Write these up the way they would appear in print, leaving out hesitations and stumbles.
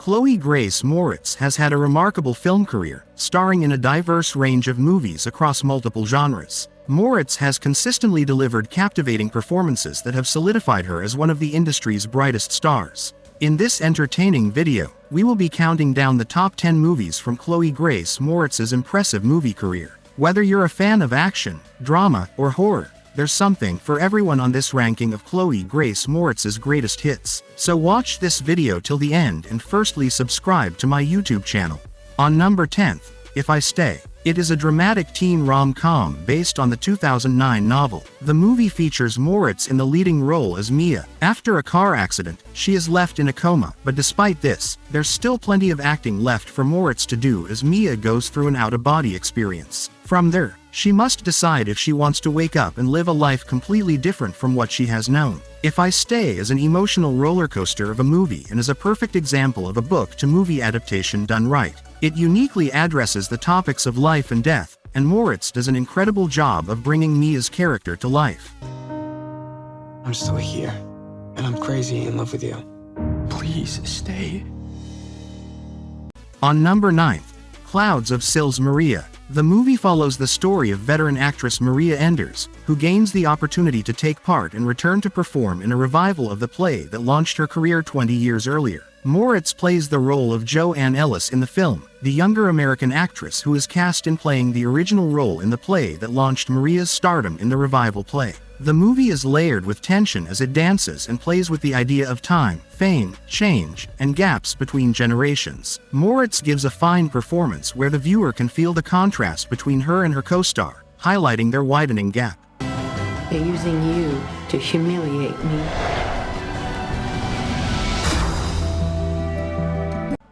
Chloë Grace Moretz has had a remarkable film career, starring in a diverse range of movies across multiple genres. Moretz has consistently delivered captivating performances that have solidified her as one of the industry's brightest stars. In this entertaining video, we will be counting down the top 10 movies from Chloë Grace Moretz's impressive movie career. Whether you're a fan of action, drama, or horror, there's something for everyone on this ranking of Chloë Grace Moretz's greatest hits. So watch this video till the end and firstly subscribe to my YouTube channel. On number 10th, If I Stay. It is a dramatic teen rom-com based on the 2009 novel. The movie features Moretz in the leading role as Mia. After a car accident, she is left in a coma, but despite this, there's still plenty of acting left for Moretz to do as Mia goes through an out-of-body experience. From there, she must decide if she wants to wake up and live a life completely different from what she has known. If I Stay is an emotional roller coaster of a movie and is a perfect example of a book-to-movie adaptation done right. It uniquely addresses the topics of life and death, and Moretz does an incredible job of bringing Mia's character to life. I'm still here, and I'm crazy in love with you. Please stay. On number 9th, Clouds of Sils Maria. The movie follows the story of veteran actress Maria Enders, who gains the opportunity to take part and return to perform in a revival of the play that launched her career 20 years earlier. Moretz plays the role of Joanne Ellis in the film, the younger American actress who is cast in playing the original role in the play that launched Maria's stardom in the revival play. The movie is layered with tension as it dances and plays with the idea of time, fame, change, and gaps between generations. Moretz gives a fine performance where the viewer can feel the contrast between her and her co-star, highlighting their widening gap. They're using you to humiliate me.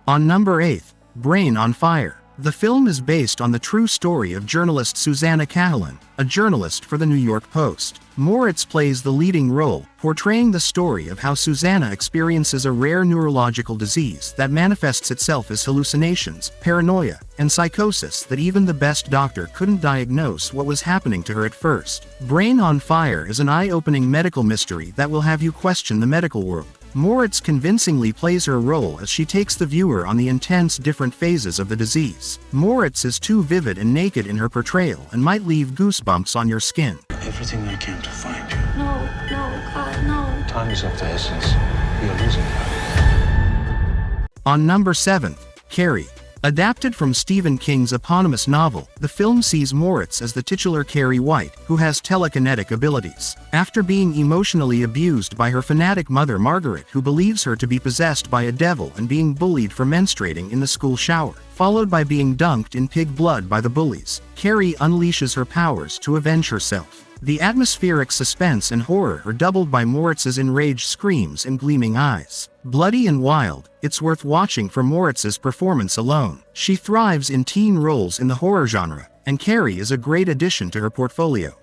On number 8th, Brain on Fire. The film is based on the true story of journalist Susanna Cahalan, a journalist for the New York Post. Moretz plays the leading role, portraying the story of how Susanna experiences a rare neurological disease that manifests itself as hallucinations, paranoia, and psychosis that even the best doctor couldn't diagnose what was happening to her at first. Brain on Fire is an eye-opening medical mystery that will have you question the medical world. Moretz convincingly plays her role as she takes the viewer on the intense different phases of the disease. Moretz is too vivid and naked in her portrayal and might leave goosebumps on your skin. Everything I can to find you. No, God, no. Time is of the essence. We are losing time. On number 7th, Carrie. Adapted from Stephen King's eponymous novel, the film sees Moretz as the titular Carrie White, who has telekinetic abilities. After being emotionally abused by her fanatic mother Margaret, who believes her to be possessed by a devil, and being bullied for menstruating in the school shower, followed by being dunked in pig blood by the bullies, Carrie unleashes her powers to avenge herself. The atmospheric suspense and horror are doubled by Moretz's enraged screams and gleaming eyes. Bloody and wild, it's worth watching for Moretz's performance alone. She thrives in teen roles in the horror genre, and Carrie is a great addition to her portfolio.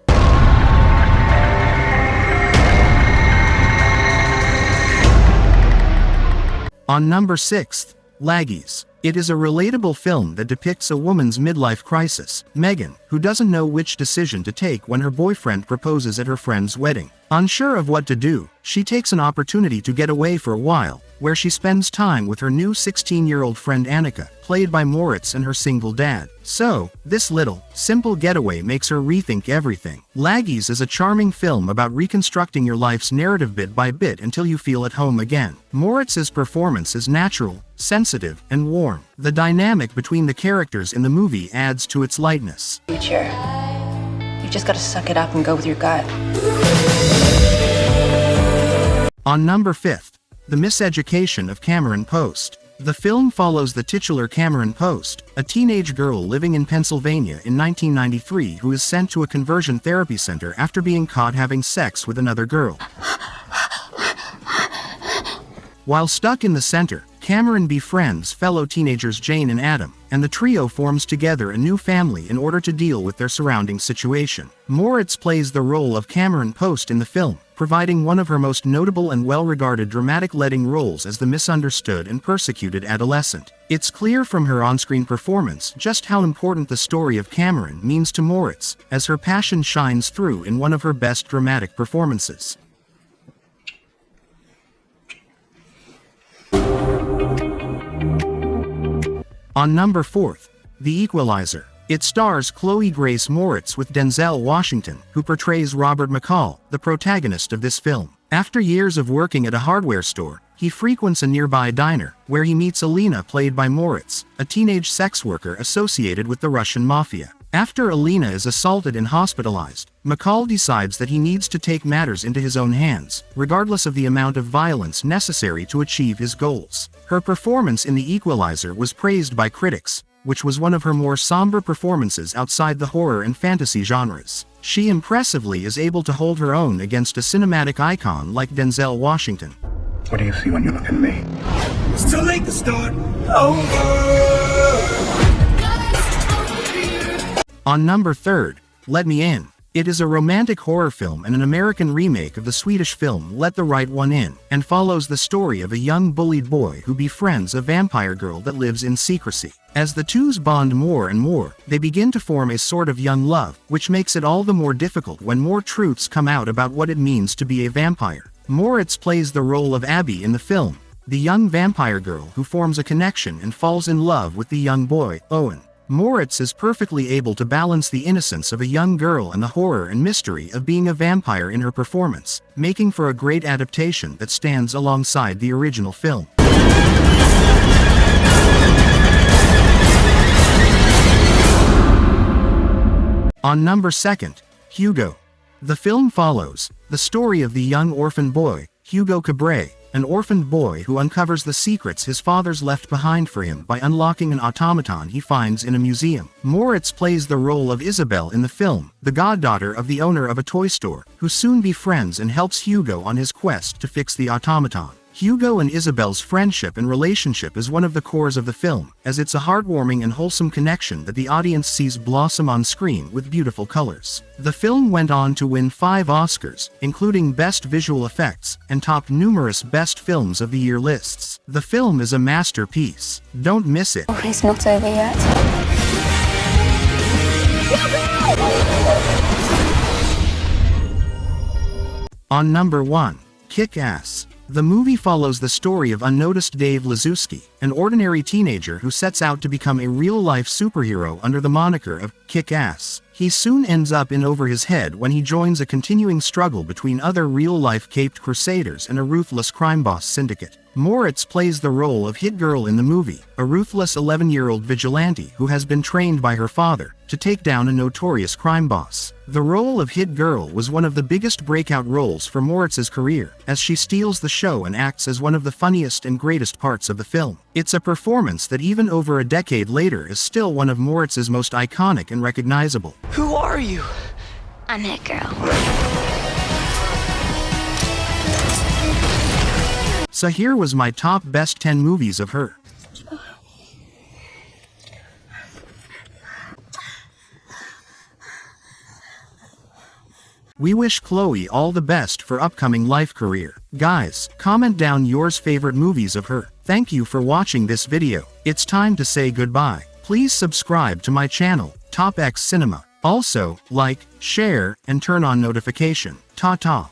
On number 6th, Laggies. It is a relatable film that depicts a woman's midlife crisis, Megan, who doesn't know which decision to take when her boyfriend proposes at her friend's wedding. Unsure of what to do, she takes an opportunity to get away for a while, where she spends time with her new 16-year-old friend Annika, played by Moretz and her single dad. So, this little, simple getaway makes her rethink everything. Laggies is a charming film about reconstructing your life's narrative bit by bit until you feel at home again. Moretz's performance is natural, sensitive, and warm. The dynamic between the characters in the movie adds to its lightness. Future. You just gotta suck it up and go with your gut. On number 5th, The Miseducation of Cameron Post. The film follows the titular Cameron Post, a teenage girl living in Pennsylvania in 1993 who is sent to a conversion therapy center after being caught having sex with another girl. While stuck in the center, Cameron befriends fellow teenagers Jane and Adam, and the trio forms together a new family in order to deal with their surrounding situation. Moretz plays the role of Cameron Post in the film, providing one of her most notable and well-regarded dramatic leading roles as the misunderstood and persecuted adolescent. It's clear from her on-screen performance just how important the story of Cameron means to Moretz, as her passion shines through in one of her best dramatic performances. On number 4th, The Equalizer. It stars Chloë Grace Moretz with Denzel Washington, who portrays Robert McCall, the protagonist of this film. After years of working at a hardware store, he frequents a nearby diner, where he meets Alina, played by Moretz, a teenage sex worker associated with the Russian mafia. After Alina is assaulted and hospitalized, McCall decides that he needs to take matters into his own hands, regardless of the amount of violence necessary to achieve his goals. Her performance in The Equalizer was praised by critics, which was one of her more somber performances outside the horror and fantasy genres. She impressively is able to hold her own against a cinematic icon like Denzel Washington. What do you see when you look at me? It's too late to start over. On number 3rd, Let Me In. It is a romantic horror film and an American remake of the Swedish film Let the Right One In, and follows the story of a young bullied boy who befriends a vampire girl that lives in secrecy. As the twos bond more and more, they begin to form a sort of young love, which makes it all the more difficult when more truths come out about what it means to be a vampire. Moretz plays the role of Abby in the film, the young vampire girl who forms a connection and falls in love with the young boy, Owen. Moretz is perfectly able to balance the innocence of a young girl and the horror and mystery of being a vampire in her performance, making for a great adaptation that stands alongside the original film. On number 2nd, Hugo. The film follows the story of the young orphan boy, Hugo Cabret, an orphaned boy who uncovers the secrets his father's left behind for him by unlocking an automaton he finds in a museum. Moretz plays the role of Isabel in the film, the goddaughter of the owner of a toy store, who soon befriends and helps Hugo on his quest to fix the automaton. Hugo and Isabel's friendship and relationship is one of the cores of the film, as it's a heartwarming and wholesome connection that the audience sees blossom on screen with beautiful colors. The film went on to win 5 Oscars, including Best Visual Effects, and topped numerous Best Films of the Year lists. The film is a masterpiece. Don't miss it. Oh, it's not over yet. On number 1, Kick-Ass. The movie follows the story of unnoticed Dave Lazuski, an ordinary teenager who sets out to become a real-life superhero under the moniker of Kick-Ass. He soon ends up in over his head when he joins a continuing struggle between other real-life caped crusaders and a ruthless crime boss syndicate. Moretz plays the role of Hit Girl in the movie, a ruthless 11-year-old vigilante who has been trained by her father to take down a notorious crime boss. The role of Hit Girl was one of the biggest breakout roles for Moretz's career, as she steals the show and acts as one of the funniest and greatest parts of the film. It's a performance that even over a decade later is still one of Moretz's most iconic and recognizable. Who are you? I'm Hit Girl. So here was my top best 10 movies of her. We wish Chloë all the best for upcoming life career. Guys, comment down yours favorite movies of her. Thank you for watching this video. It's time to say goodbye. Please subscribe to my channel, Top X Cinema. Also, like, share, and turn on notification. Ta-ta.